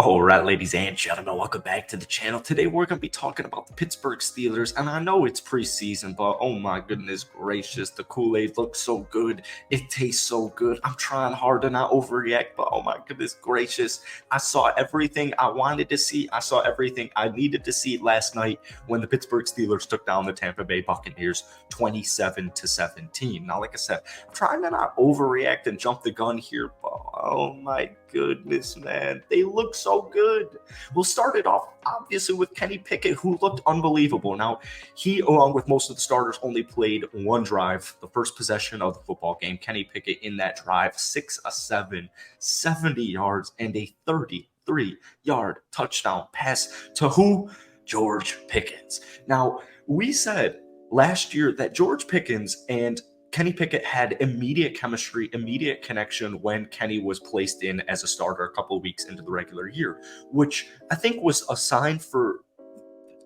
All right, ladies and gentlemen, welcome back to the channel. Today we're going to be talking about the Pittsburgh Steelers, and I know it's preseason, but oh my goodness gracious, the Kool-Aid looks so good. It tastes so good. I'm trying hard to not overreact, but oh my goodness gracious, I saw everything I wanted to see. I saw everything I needed to see last night when the Pittsburgh Steelers took down the Tampa Bay Buccaneers 27-17. Now, like I said, I'm trying to not overreact and jump the gun here, but oh my goodness, man, they look so good. We'll start it off obviously with Kenny Pickett, who looked unbelievable. Now, he, along with most of the starters, only played one drive, the first possession of the football game. Kenny Pickett in that drive, 6 of 7, 70 yards, and a 33-yard touchdown pass to who? George Pickens. Now, we said last year that George Pickens and Kenny Pickett had immediate chemistry, immediate connection when Kenny was placed in as a starter a couple of weeks into the regular year, which I think was a sign for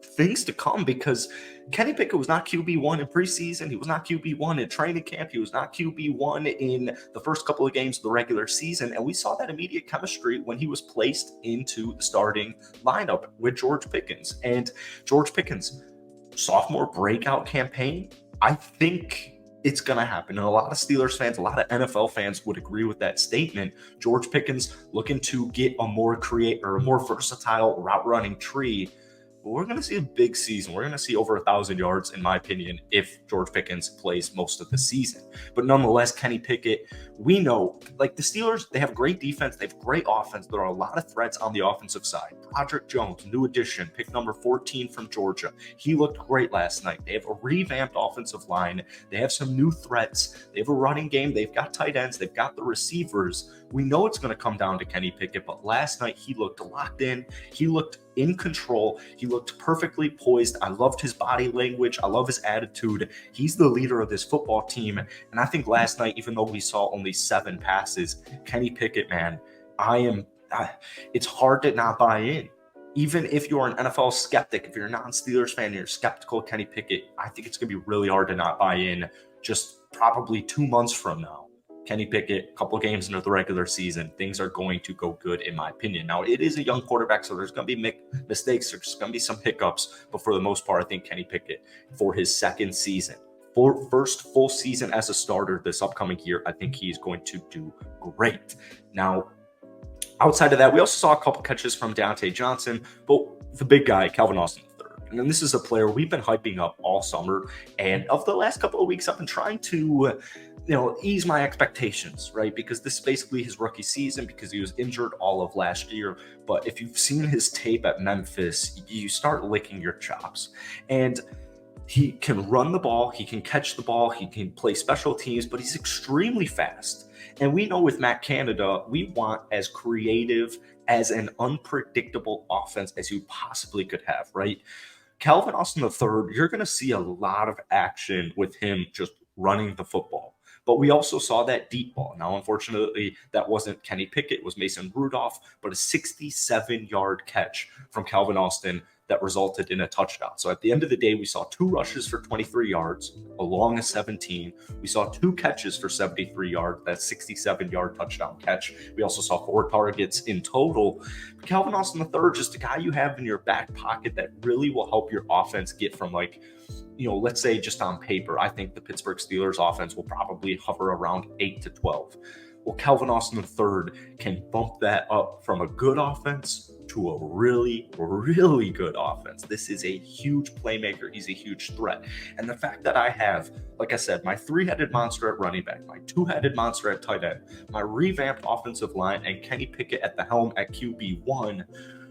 things to come because Kenny Pickett was not QB1 in preseason. He was not QB1 in training camp. He was not QB1 in the first couple of games of the regular season. And we saw that immediate chemistry when he was placed into the starting lineup with George Pickens. And George Pickens' sophomore breakout campaign, I think it's going to happen. And a lot of Steelers fans, a lot of NFL fans would agree with that statement. George Pickens looking to get a more versatile route running tree. But we're going to see a big season. We're going to see over 1,000 yards, in my opinion, if George Pickens plays most of the season. But nonetheless, Kenny Pickett, we know, like the Steelers, they have great defense. They have great offense. There are a lot of threats on the offensive side. Broderick Jones, new addition, pick number 14 from Georgia. He looked great last night. They have a revamped offensive line. They have some new threats. They have a running game. They've got tight ends. They've got the receivers. We know it's going to come down to Kenny Pickett, but last night he looked locked in. He looked in control. He looked perfectly poised. I loved his body language. I love his attitude. He's the leader of this football team. And I think last night, even though we saw only 7 passes, Kenny Pickett, man, it's hard to not buy in. Even if you're an NFL skeptic, if you're a non-Steelers fan and you're skeptical of Kenny Pickett, I think it's going to be really hard to not buy in just probably 2 months from now. Kenny Pickett, a couple of games into the regular season, things are going to go good, in my opinion. Now, it is a young quarterback, so there's going to be mistakes. There's going to be some hiccups. But for the most part, I think Kenny Pickett, for his second season, for first full season as a starter this upcoming year, I think he's going to do great. Now, outside of that, we also saw a couple catches from Deontay Johnson, but the big guy, Calvin Austin III. And then this is a player we've been hyping up all summer. And of the last couple of weeks, I've been trying to ease my expectations, right? Because this is basically his rookie season because he was injured all of last year. But if you've seen his tape at Memphis, you start licking your chops. And he can run the ball, he can catch the ball, he can play special teams, but he's extremely fast. And we know with Matt Canada, we want as creative as an unpredictable offense as you possibly could have, right? Calvin Austin III, you're going to see a lot of action with him just running the football. But we also saw that deep ball. Now, unfortunately, that wasn't Kenny Pickett. It was Mason Rudolph, but a 67-yard catch from Calvin Austin that resulted in a touchdown. So at the end of the day, we saw 2 rushes for 23 yards, along a 17. We saw 2 catches for 73 yards, that 67-yard touchdown catch. We also saw 4 targets in total. Calvin Austin III, just a guy you have in your back pocket that really will help your offense get from let's say just on paper, I think the Pittsburgh Steelers offense will probably hover around 8 to 12. Well, Calvin Austin III can bump that up from a good offense to a really, really good offense. This is a huge playmaker. He's a huge threat. And the fact that I have, like I said, my 3-headed monster at running back, my 2-headed monster at tight end, my revamped offensive line, and Kenny Pickett at the helm at QB1,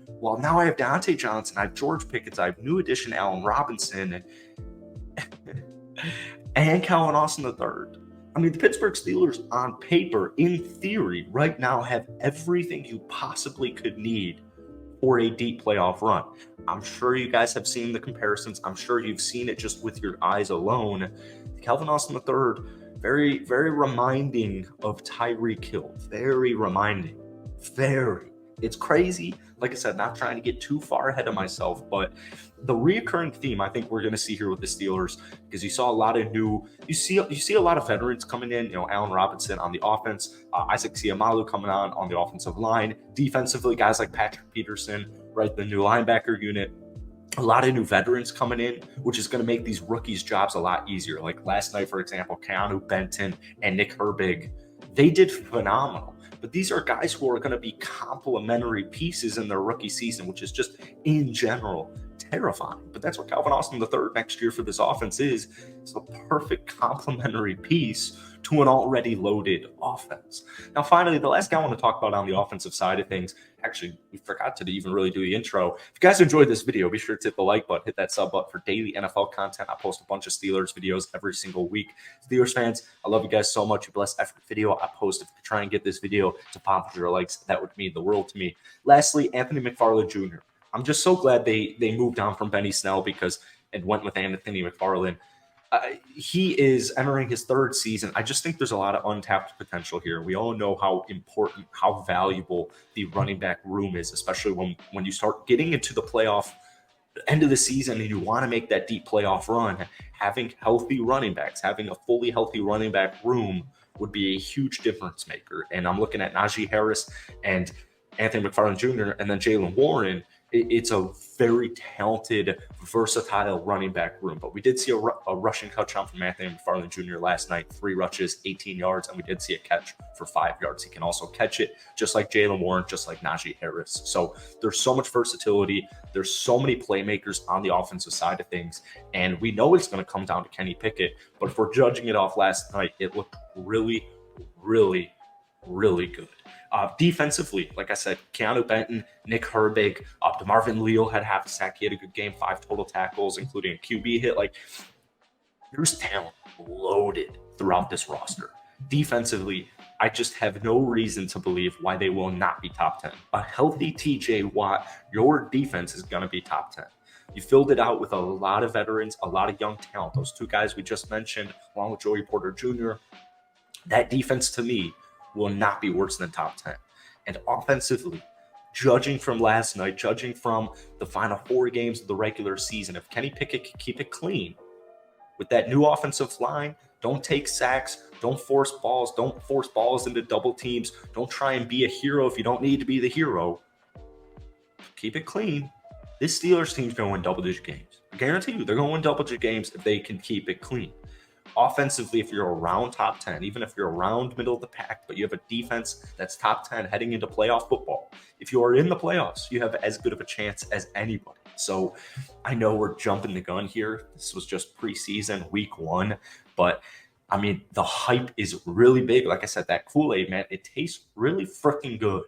well, now I have Deontay Johnson, I have George Pickens, I have new addition Allen Robinson, and Calvin Austin III. I mean, the Pittsburgh Steelers on paper, in theory, right now have everything you possibly could need for a deep playoff run. I'm sure you guys have seen the comparisons. I'm sure you've seen it just with your eyes alone. Calvin Austin III, very, very reminding of Tyreek Hill. Very reminding. Very, It's crazy. Like I said, not trying to get too far ahead of myself, but the reoccurring theme I think we're going to see here with the Steelers, because you saw a lot of you see a lot of veterans coming in. Allen Robinson on the offense, Isaac Seumalo coming on the offensive line, defensively, guys like Patrick Peterson, right, the new linebacker unit. A lot of new veterans coming in, which is going to make these rookies' jobs a lot easier. Like last night, for example, Keanu Benton and Nick Herbig, they did phenomenal. But these are guys who are going to be complementary pieces in their rookie season, which is just in general terrifying. But that's what Calvin Austin III next year for this offense is. It's the perfect complementary piece to an already loaded offense. Now, finally, the last guy I want to talk about on the offensive side of things, actually, we forgot to even really do the intro. If you guys enjoyed this video, be sure to hit the like button, hit that sub button for daily NFL content. I post a bunch of Steelers videos every single week. Steelers fans, I love you guys so much. You bless every video I post. If you try and get this video to 500 likes, that would mean the world to me. Lastly, Anthony McFarland Jr. I'm just so glad they moved on from Benny Snell and went with Anthony McFarland. He is entering his third season. I just think there's a lot of untapped potential here. We all know how important, how valuable the running back room is, especially when you start getting into the playoff end of the season and you want to make that deep playoff run. Having healthy running backs, having a fully healthy running back room would be a huge difference maker. And I'm looking at Najee Harris and Anthony McFarland Jr. and then Jaylen Warren. It's a very talented, versatile running back room. But we did see a rushing touchdown from Anthony McFarland Jr. last night, 3 rushes, 18 yards, and we did see a catch for 5 yards. He can also catch it, just like Jaylen Warren, just like Najee Harris. So there's so much versatility. There's so many playmakers on the offensive side of things, and we know it's going to come down to Kenny Pickett. But if we're judging it off last night, it looked really, really, really good. Defensively, like I said, Keanu Benton, Nick Herbig, DeMarvin Leal had half a sack. He had a good game, 5 total tackles, including a QB hit. Like, there's talent loaded throughout this roster. Defensively, I just have no reason to believe why they will not be top 10. A healthy TJ Watt, your defense is going to be top 10. You filled it out with a lot of veterans, a lot of young talent. Those 2 guys we just mentioned, along with Joey Porter Jr., that defense to me will not be worse than top 10. And offensively, judging from last night, judging from the final 4 games of the regular season, if Kenny Pickett can keep it clean with that new offensive line, don't take sacks, don't force balls into double teams, don't try and be a hero if you don't need to be the hero. Keep it clean. This Steelers team's going to win double-digit games. I guarantee you, they're going to win double-digit games if they can keep it clean. Offensively, if you're around top 10, even if you're around middle of the pack, but you have a defense that's top 10 heading into playoff football, if you are in the playoffs, you have as good of a chance as anybody. So I know we're jumping the gun here. This was just preseason, week 1, but I mean, the hype is really big. Like I said, that Kool-Aid, man, it tastes really freaking good.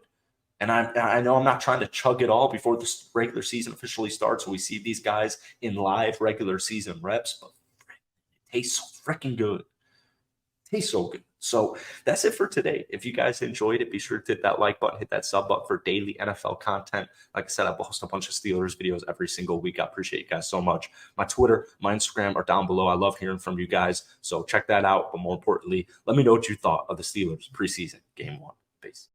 And I know I'm not trying to chug it all before the regular season officially starts. So we see these guys in live regular season reps, but tastes so freaking good. Tastes so good. So that's it for today. If you guys enjoyed it, be sure to hit that like button, hit that sub button for daily NFL content. Like I said, I post a bunch of Steelers videos every single week. I appreciate you guys so much. My Twitter, my Instagram are down below. I love hearing from you guys. So check that out. But more importantly, let me know what you thought of the Steelers preseason game 1. Peace.